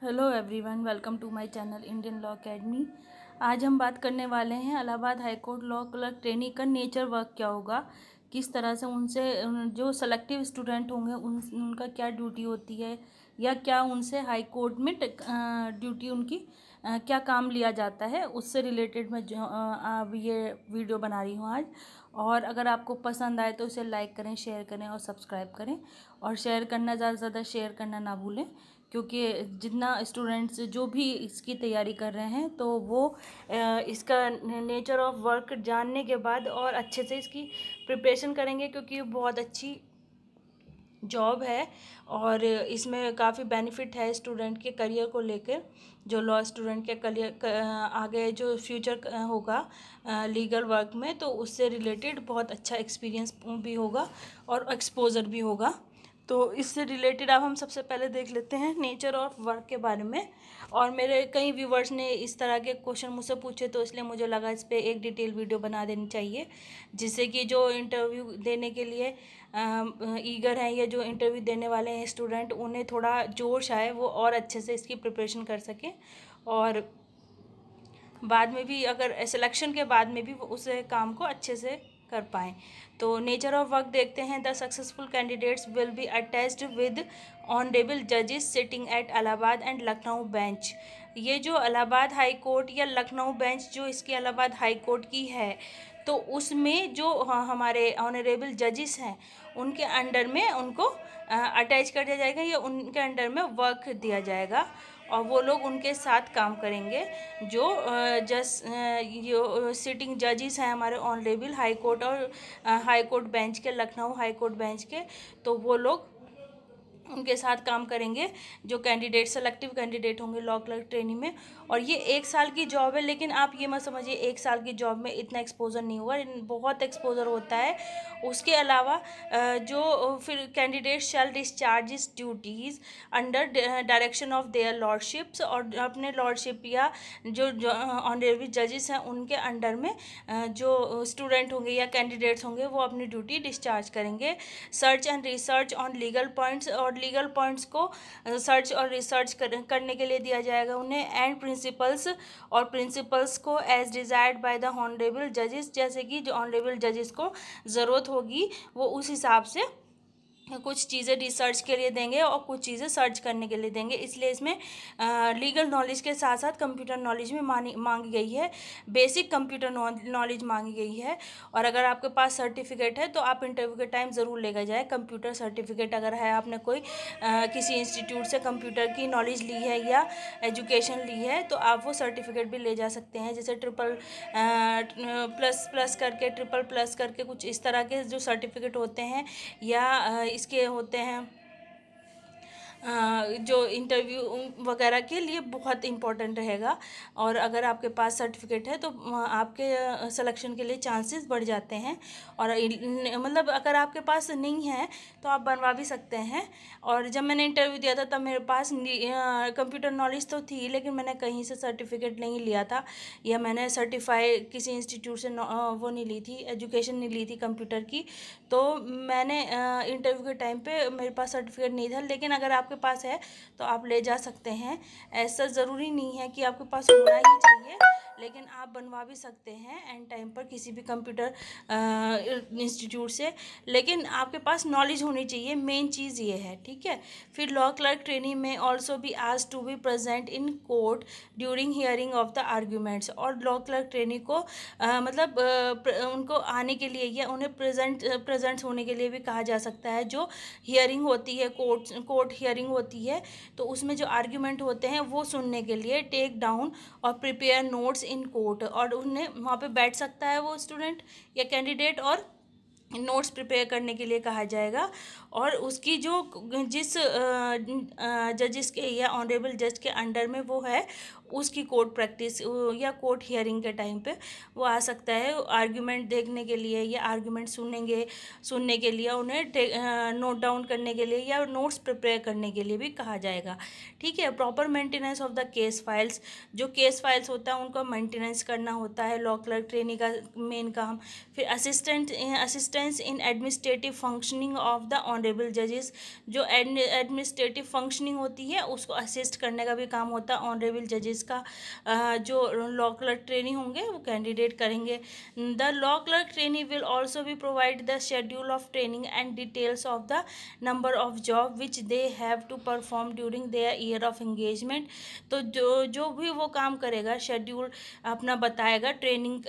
Hello everyone, welcome to my channel Indian law academy. आज हम बात करने वाले हैं Allahabad high court law clerk trainee का नेचर वर्क क्या होगा, किस तरह से उनसे जो सेलेक्टिव स्टूडेंट होंगे उनका क्या ड्यूटी होती है या क्या उनसे हाई कोर्ट में ड्यूटी उनकी क्या काम लिया जाता है, उससे रिलेटेड मैं जो ये वीडियो बना रही हूँ आज। और अगर आपको पसंद आए तो इसे लाइक करें, शेयर करें और सब्सक्राइब करें। और शेयर करना ज़्यादा से ज़्यादा शेयर करना ना भूलें, क्योंकि जितना स्टूडेंट्स जो भी इसकी तैयारी कर रहे हैं तो वो इसका नेचर ऑफ वर्क जानने के बाद और अच्छे से इसकी प्रिपरेशन करेंगे, क्योंकि बहुत अच्छी जॉब है और इसमें काफ़ी बेनिफिट है स्टूडेंट के करियर को लेकर। जो लॉ स्टूडेंट के करियर आगे जो फ्यूचर होगा लीगल वर्क में, तो उससे रिलेटेड बहुत अच्छा एक्सपीरियंस भी होगा और एक्सपोजर भी होगा। तो इससे रिलेटेड अब हम सबसे पहले देख लेते हैं नेचर ऑफ वर्क के बारे में। और मेरे कई व्यूवर्स ने इस तरह के क्वेश्चन मुझसे पूछे, तो इसलिए मुझे लगा इस पर एक डिटेल वीडियो बना देनी चाहिए, जिससे कि जो इंटरव्यू देने के लिए ईगर हैं या जो इंटरव्यू देने वाले हैं स्टूडेंट, उन्हें थोड़ा जोश आए, वो और अच्छे से इसकी प्रिपरेशन कर सकें और बाद में भी अगर सिलेक्शन के बाद में भी वो उस काम को अच्छे से कर पाएँ। तो नेचर ऑफ वर्क देखते हैं। The successful candidates will be attached with honourable जजेस sitting at Allahabad and Lucknow bench. ये जो इलाहाबाद हाई कोर्ट या लखनऊ बेंच जो इसकी इलाहाबाद हाई कोर्ट की है, तो उसमें जो हमारे ऑनरेबल जजेस हैं उनके अंडर में उनको अटैच कर दिया जाएगा या उनके अंडर में वर्क दिया जाएगा और वो लोग उनके साथ काम करेंगे। जो सिटिंग जजेस हैं हमारे ऑनरेबल हाई कोर्ट और हाई कोर्ट बेंच के, लखनऊ हाई कोर्ट बेंच के, तो वो लोग उनके साथ काम करेंगे जो कैंडिडेट सेलेक्टिव कैंडिडेट होंगे लॉ क्लर्क ट्रेनिंग में। और ये 1 साल की जॉब है, लेकिन आप ये मत समझिए 1 साल की जॉब में इतना एक्सपोजर नहीं हुआ, बहुत एक्सपोजर होता है। उसके अलावा जो फिर candidate shell discharge his duties under direction of their lordships, और अपने लॉर्डशिप या जो ऑनरेबल जजेस हैं उनके अंडर में जो स्टूडेंट होंगे या कैंडिडेट्स होंगे वो अपनी ड्यूटी डिस्चार्ज करेंगे। Search and research on legal points, और लीगल पॉइंट्स को सर्च और रिसर्च करने के लिए दिया जाएगा उन्हें। एंड प्रिंसिपल्स, और प्रिंसिपल्स को as desired by the honourable जजेस, जैसे कि जो ऑनरेबल जजेस को ज़रूरत होगी वो उस हिसाब से कुछ चीज़ें रिसर्च के लिए देंगे और कुछ चीज़ें सर्च करने के लिए देंगे। इसलिए इसमें लीगल नॉलेज के साथ साथ कंप्यूटर नॉलेज भी मांगी गई है, बेसिक कंप्यूटर नॉलेज मांगी गई है। और अगर आपके पास सर्टिफिकेट है तो आप इंटरव्यू के टाइम ज़रूर लेकर जाए कंप्यूटर सर्टिफिकेट। अगर है आपने कोई किसी इंस्टीट्यूट से कंप्यूटर की नॉलेज ली है या एजुकेशन ली है, तो आप वो सर्टिफिकेट भी ले जा सकते हैं। जैसे ट्रिपल प्लस करके कुछ इस तरह के जो सर्टिफिकेट होते हैं, या इसके होते हैं जो इंटरव्यू वगैरह के लिए बहुत इम्पोर्टेंट रहेगा। और अगर आपके पास सर्टिफिकेट है तो आपके सिलेक्शन के लिए चांसेस बढ़ जाते हैं। और मतलब अगर आपके पास नहीं है तो आप बनवा भी सकते हैं। और जब मैंने इंटरव्यू दिया था तब मेरे पास कंप्यूटर नॉलेज तो थी, लेकिन मैंने कहीं से सर्टिफिकेट नहीं लिया था या मैंने सर्टिफाई किसी इंस्टीट्यूट से वो नहीं ली थी, एजुकेशन नहीं ली थी कंप्यूटर की। तो मैंने इंटरव्यू के टाइम पे मेरे पास सर्टिफिकेट नहीं था। लेकिन अगर आपके पास है तो आप ले जा सकते हैं। ऐसा ज़रूरी नहीं है कि आपके पास होना ही चाहिए, लेकिन आप बनवा भी सकते हैं एंड टाइम पर किसी भी कंप्यूटर इंस्टीट्यूट से। लेकिन आपके पास नॉलेज होनी चाहिए, मेन चीज़ ये है, ठीक है। फिर लॉ क्लर्क ट्रेनिंग में also be asked to be present in court during hearing of the arguments. और लॉ क्लर्क ट्रेनिंग को उनको आने के लिए या उन्हें प्रेजेंट होने के लिए भी कहा जा सकता है। जो हियरिंग होती है, कोर्ट हियरिंग होती है, तो उसमें जो आर्ग्यूमेंट होते हैं वो सुनने के लिए टेक डाउन और प्रिपेयर नोट्स इन कोर्ट। और उन्हें वहाँ पे बैठ सकता है वो स्टूडेंट या कैंडिडेट और नोट्स प्रिपेयर करने के लिए कहा जाएगा। और उसकी जो जिस जजेस के या ऑनरेबल जज के अंडर में वो है, उसकी कोर्ट प्रैक्टिस या कोर्ट हियरिंग के टाइम पे वो आ सकता है आर्ग्यूमेंट देखने के लिए या आर्ग्यूमेंट सुनने के लिए, उन्हें नोट डाउन करने के लिए या नोट्स प्रिपेयर करने के लिए भी कहा जाएगा, ठीक है। Proper maintenance of the case files, जो केस फाइल्स होता है उनका मेंटेनेंस करना होता है लॉ क्लर्क ट्रेनिंग का मेन काम। फिर assistance assistance in administrative functioning of the honourable जजेस। जो एडमिनिस्ट्रेटिव फंक्शनिंग होती है उसको असिस्ट करने का भी काम होता है ऑनरेबल जजेस का। जो लॉ क्लर्क ट्रेनी होंगे वो कैंडिडेट करेंगे। The law clerk trainee will also भी provide the schedule of training and details of the number of job which they have to perform during their year of engagement. तो जो भी वो काम करेगा शेड्यूल अपना बताएगा, ट्रेनिंग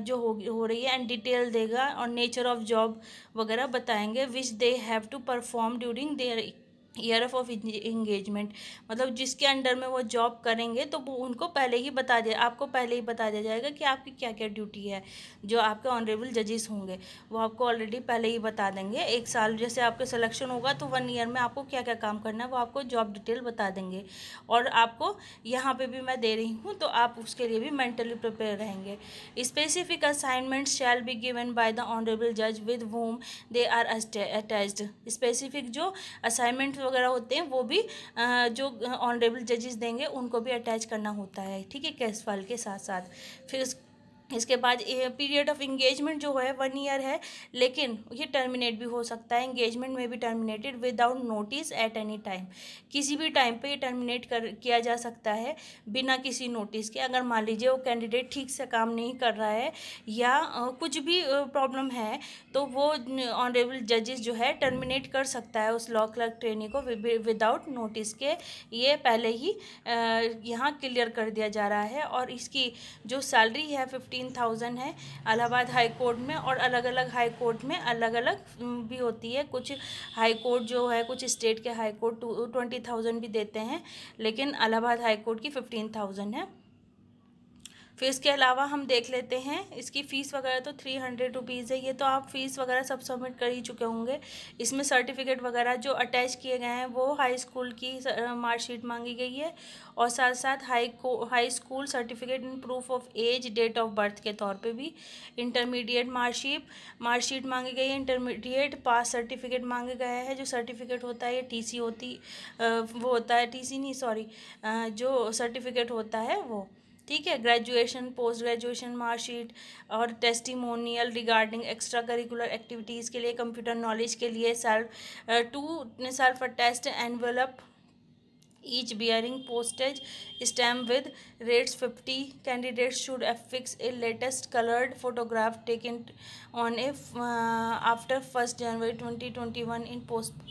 जो हो रही है, एंड डिटेल देगा और नेचर ऑफ जॉब वगैरह बताएंगे which they have to perform during their year of engagement. मतलब जिसके अंडर में वो जॉब करेंगे तो वो उनको पहले ही बता दिया, आपको पहले ही बता दिया जाएगा कि आपकी क्या क्या ड्यूटी है। जो आपके ऑनरेबल जजेस होंगे वो आपको ऑलरेडी पहले ही बता देंगे। एक साल जैसे आपके सिलेक्शन होगा तो 1 ईयर में आपको क्या क्या काम करना है वो आपको जॉब डिटेल बता देंगे। और आपको यहाँ पे भी मैं दे रही हूँ तो आप उसके लिए भी मेंटली प्रिपेयर रहेंगे। Specific assignment shall be given by the honourable जज with whom they are attached. Specific जो असाइनमेंट वगैरह होते हैं वो भी जो ऑनरेबल जजेस देंगे उनको भी अटैच करना होता है, ठीक है, केस फाइल के साथ साथ। फिर इसके बाद पीरियड ऑफ इंगेजमेंट जो है 1 ईयर है, लेकिन ये टर्मिनेट भी हो सकता है। इंगेजमेंट में भी terminated without notice at any time. किसी भी टाइम पे ये टर्मिनेट किया जा सकता है बिना किसी नोटिस के। अगर मान लीजिए वो कैंडिडेट ठीक से काम नहीं कर रहा है या कुछ भी प्रॉब्लम है तो वो ऑनरेबल जजेस जो है टर्मिनेट कर सकता है उस लॉ क्लर्क ट्रेनी को विदाउट नोटिस के। ये पहले ही यहाँ क्लियर कर दिया जा रहा है। और इसकी जो सैलरी है 15,000 है इलाहाबाद हाई कोर्ट में, और अलग अलग हाई कोर्ट में अलग अलग भी होती है। कुछ हाई कोर्ट जो है, कुछ स्टेट के हाई कोर्ट 20,000 भी देते हैं, लेकिन इलाहाबाद हाई कोर्ट की 15,000 है। फिर इसके अलावा हम देख लेते हैं इसकी फ़ीस वगैरह तो 300 रुपीज़ है। ये तो आप फीस वगैरह सब सबमिट कर ही चुके होंगे। इसमें सर्टिफिकेट वगैरह जो अटैच किए गए हैं वो हाई स्कूल की मार्कशीट मांगी गई है, और साथ साथ high school certificate in proof of age, date of birth के तौर पे भी। इंटरमीडिएट मार्कशीट मांगी गई है। इंटरमीडिएट पास सर्टिफिकेट मांगे गए हैं। जो सर्टिफिकेट होता है ये टीसी वो होता है, टीसी नहीं सॉरी, जो सर्टिफिकेट होता है वो, ठीक है। ग्रेजुएशन, पोस्ट ग्रेजुएशन मार्कशीट और testimonial regarding extra curricular activities के लिए, कंप्यूटर नॉलेज के लिए self attest envelope each bearing postage stamp with rates 50. Candidates should affix a latest colored photograph taken on a after 1st January 2021 in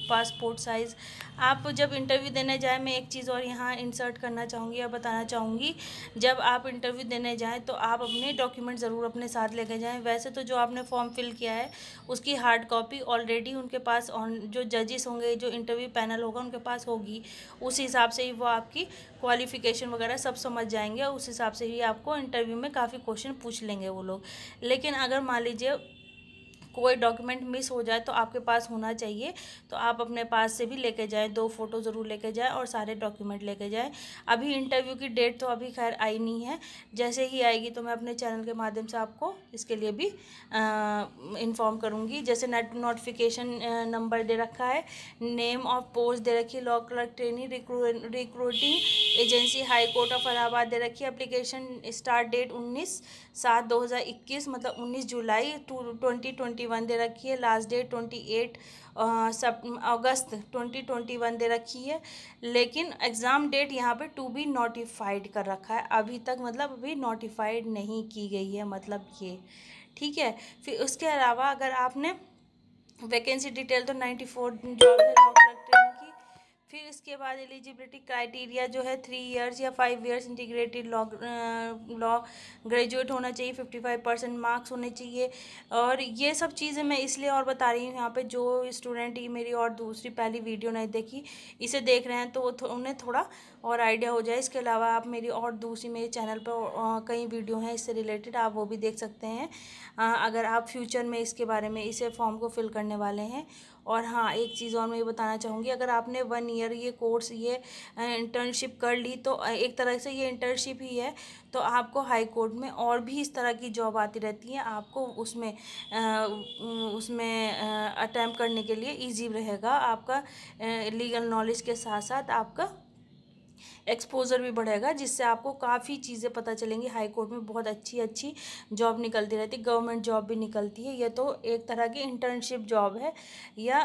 passport size। आप जब interview देने जाएं, मैं एक चीज़ और यहाँ इंसर्ट करना चाहूँगी या बताना चाहूँगी, जब आप इंटरव्यू देने जाएं तो आप अपने डॉक्यूमेंट ज़रूर अपने साथ लेके जाएं। वैसे तो जो आपने फॉर्म फिल किया है उसकी हार्ड कॉपी ऑलरेडी उनके पास जो जजेस होंगे, जो इंटरव्यू पैनल होगा उनके पास होगी। उस हिसाब से ही वो आपकी क्वालिफ़िकेशन वगैरह सब समझ जाएंगे। उस हिसाब से ही आपको इंटरव्यू में काफ़ी क्वेश्चन पूछ लेंगे वो लोग। लेकिन अगर मान लीजिए कोई डॉक्यूमेंट मिस हो जाए तो आपके पास होना चाहिए, तो आप अपने पास से भी लेके जाएं, 2 फ़ोटो ज़रूर लेके जाएं और सारे डॉक्यूमेंट लेके जाएं। अभी इंटरव्यू की डेट तो अभी खैर आई नहीं है, जैसे ही आएगी तो मैं अपने चैनल के माध्यम से आपको इसके लिए भी इन्फॉर्म करूँगी। जैसे नोटिफिकेशन नंबर दे रखा है, नेम ऑफ पोस्ट दे रखी है law clerk trainee recruiting agency high court of Allahabad दे रखी है। एप्लीकेशन स्टार्ट डेट 19/7/2021 मतलब 19 जुलाई 2021 दे रखी है। लास्ट डेट 28 अगस्त 2021 दे रखी है। लेकिन एग्ज़ाम डेट यहाँ पे टू बी नोटिफाइड कर रखा है अभी तक, मतलब अभी नोटिफाइड नहीं की गई है, मतलब ये, ठीक है। फिर उसके अलावा अगर आपने वैकेंसी डिटेल तो 94 जॉब है लॉ क्लर्क ट्रेनिंग की। फिर इसके बाद एलिजिबिलिटी क्राइटेरिया जो है 3 इयर्स या 5 इयर्स इंटीग्रेटेड लॉ ग्रेजुएट होना चाहिए, 55% मार्क्स होने चाहिए। और ये सब चीज़ें मैं इसलिए और बता रही हूँ यहाँ पे, जो स्टूडेंट ही मेरी और दूसरी पहली वीडियो नहीं देखी, इसे देख रहे हैं तो उन्हें थोड़ा और आइडिया हो जाए। इसके अलावा आप मेरी और दूसरी मेरे चैनल पर कई वीडियो हैं इससे रिलेटेड, आप वो भी देख सकते हैं अगर आप फ्यूचर में इसके बारे में इसे फॉर्म को फिल करने वाले हैं। और हाँ, एक चीज़ और मैं ये बताना चाहूँगी, अगर आपने 1 ईयर ये कोर्स, ये इंटर्नशिप कर ली तो एक तरह से ये इंटर्नशिप ही है, तो आपको हाई कोर्ट में और भी इस तरह की जॉब आती रहती है, आपको उसमें अटैम्प्ट करने के लिए इजी रहेगा। आपका लीगल नॉलेज के साथ साथ आपका एक्सपोजर भी बढ़ेगा, जिससे आपको काफ़ी चीज़ें पता चलेंगी। हाई कोर्ट में बहुत अच्छी अच्छी जॉब निकलती रहती है, गवर्नमेंट जॉब भी निकलती है। ये तो एक तरह की इंटर्नशिप जॉब है, या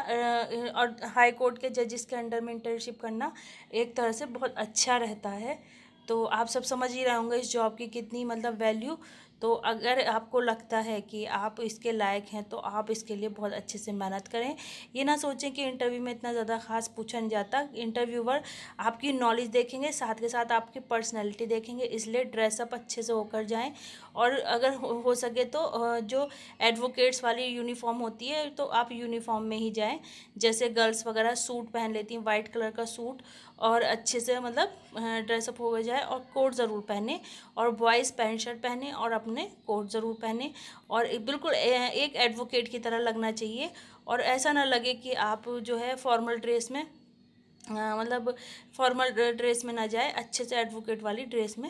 और हाई कोर्ट के जजेस के अंडर में इंटर्नशिप करना एक तरह से बहुत अच्छा रहता है। तो आप सब समझ ही रहे होंगे इस जॉब की कितनी मतलब वैल्यू। तो अगर आपको लगता है कि आप इसके लायक हैं तो आप इसके लिए बहुत अच्छे से मेहनत करें। ये ना सोचें कि इंटरव्यू में इतना ज़्यादा खास पूछा नहीं जाता। इंटरव्यूअर आपकी नॉलेज देखेंगे, साथ के साथ आपकी पर्सनैलिटी देखेंगे, इसलिए ड्रेसअप अच्छे से होकर जाएं। और अगर हो सके तो जो एडवोकेट्स वाली यूनिफॉर्म होती है तो आप यूनिफॉर्म में ही जाएं। जैसे गर्ल्स वगैरह सूट पहन लेती हैं, वाइट कलर का सूट, और अच्छे से मतलब ड्रेसअप हो जाए, और कोट ज़रूर पहने, और बॉयज़ पैंट शर्ट पहने और अपने कोट ज़रूर पहने, और बिल्कुल एक एडवोकेट की तरह लगना चाहिए। और ऐसा ना लगे कि आप जो है फॉर्मल ड्रेस में मतलब फॉर्मल ड्रेस में ना जाए, अच्छे से एडवोकेट वाली ड्रेस में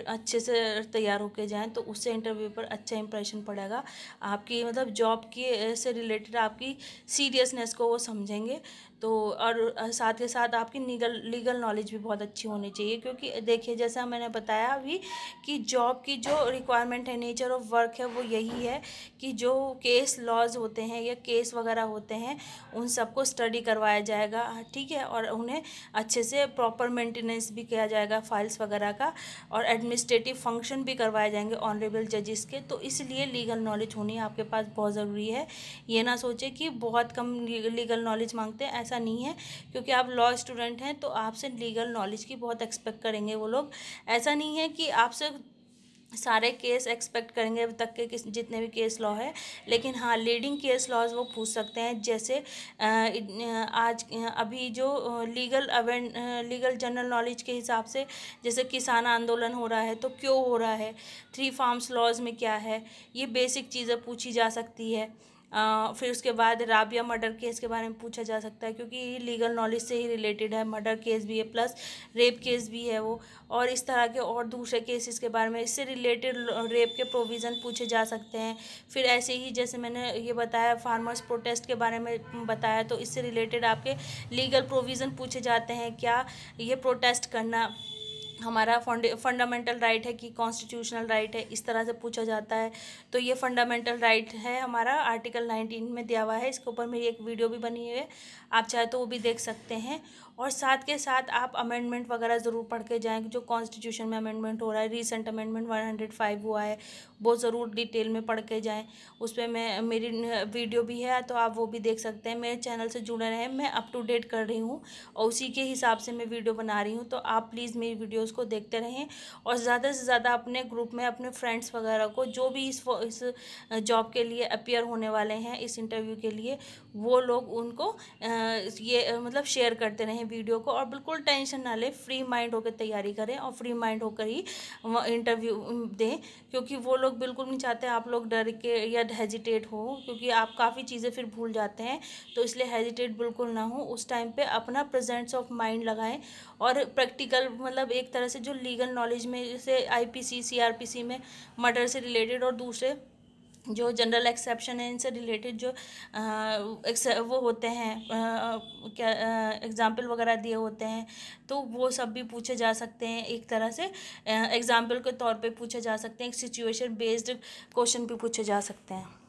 अच्छे से तैयार होके जाएं, तो उससे इंटरव्यू पर अच्छा इंप्रेशन पड़ेगा। आपकी मतलब जॉब की से रिलेटेड आपकी सीरियसनेस को वो समझेंगे। तो और साथ के साथ आपकी लीगल नॉलेज भी बहुत अच्छी होनी चाहिए, क्योंकि देखिए जैसा मैंने बताया अभी कि जॉब की जो रिक्वायरमेंट है, नेचर ऑफ वर्क है, वो यही है कि जो केस लॉज होते हैं या केस वगैरह होते हैं उन सबको स्टडी करवाया जाएगा, ठीक है, और उन्हें अच्छे से प्रॉपर मेंटेनेंस भी किया जाएगा फाइल्स वगैरह का, और एडमिनिस्ट्रेटिव फंक्शन भी करवाए जाएंगे ऑनरेबल जजेस के। तो इसलिए लीगल नॉलेज होनी आपके पास बहुत ज़रूरी है। ये ना सोचे कि बहुत कम लीगल नॉलेज मांगते हैं, ऐसा नहीं है। क्योंकि आप लॉ स्टूडेंट हैं तो आपसे लीगल नॉलेज की बहुत एक्सपेक्ट करेंगे वो लोग। ऐसा नहीं है कि आपसे सारे केस एक्सपेक्ट करेंगे अभी तक के जितने भी केस लॉ है, लेकिन हाँ लीडिंग केस लॉज वो पूछ सकते हैं। जैसे आज अभी जो लीगल जनरल नॉलेज के हिसाब से, जैसे किसान आंदोलन हो रहा है तो क्यों हो रहा है, 3 फार्म्स लॉज में क्या है, ये बेसिक चीज़ें पूछी जा सकती है। फिर उसके बाद राबिया मर्डर केस के बारे में पूछा जा सकता है, क्योंकि ये लीगल नॉलेज से ही रिलेटेड है। मर्डर केस भी है प्लस रेप केस भी है वो, और इस तरह के और दूसरे केसेस के बारे में, इससे रिलेटेड रेप के प्रोविज़न पूछे जा सकते हैं। फिर ऐसे ही जैसे मैंने ये बताया फार्मर्स प्रोटेस्ट के बारे में बताया, तो इससे रिलेटेड आपके लीगल प्रोविज़न पूछे जाते हैं। क्या ये प्रोटेस्ट करना हमारा फंडामेंटल राइट है कि कॉन्स्टिट्यूशनल राइट है, इस तरह से पूछा जाता है। तो ये फंडामेंटल राइट है हमारा, आर्टिकल 19 में दिया हुआ है। इसके ऊपर मेरी एक वीडियो भी बनी है, आप चाहे तो वो भी देख सकते हैं। और साथ के साथ आप अमेंडमेंट वगैरह ज़रूर पढ़ के जाएँ, जो कॉन्स्टिट्यूशन में अमेंडमेंट हो रहा है, रिसेंट अमेंडमेंट 105 हुआ है, वो ज़रूर डिटेल में पढ़ के जाएँ। उस पर मेरी वीडियो भी है, तो आप वो भी देख सकते हैं। मेरे चैनल से जुड़े रहें, मैं अप टू डेट कर रही हूँ और उसी के हिसाब से मैं वीडियो बना रही हूँ। तो आप प्लीज़ मेरी वीडियोस को देखते रहें, और ज़्यादा से ज़्यादा अपने ग्रुप में अपने फ्रेंड्स वगैरह को, जो भी इस जॉब के लिए अपियर होने वाले हैं, इस इंटरव्यू के लिए, वो लोग उनको ये मतलब शेयर करते रहें वीडियो को। और बिल्कुल टेंशन ना लें, फ्री माइंड होकर तैयारी करें और फ्री माइंड होकर ही इंटरव्यू दें, क्योंकि वो लोग बिल्कुल नहीं चाहते आप लोग डर के या हेजिटेट हो, क्योंकि आप काफ़ी चीज़ें फिर भूल जाते हैं। तो इसलिए हेजिटेट बिल्कुल ना हो, उस टाइम पे अपना प्रेजेंस ऑफ माइंड लगाएं, और प्रैक्टिकल मतलब एक तरह से जो लीगल नॉलेज में, जैसे आईपीसी सीआरपीसी में मर्डर से रिलेटेड, और दूसरे जो जनरल एक्सेप्शन है इनसे रिलेटेड जो वो होते हैं, क्या एग्जाम्पल वगैरह दिए होते हैं, तो वो सब भी पूछे जा सकते हैं। एक तरह से एग्जाम्पल के तौर पे पूछे जा सकते हैं, एक सिचुएशन बेस्ड क्वेश्चन भी पूछे जा सकते हैं।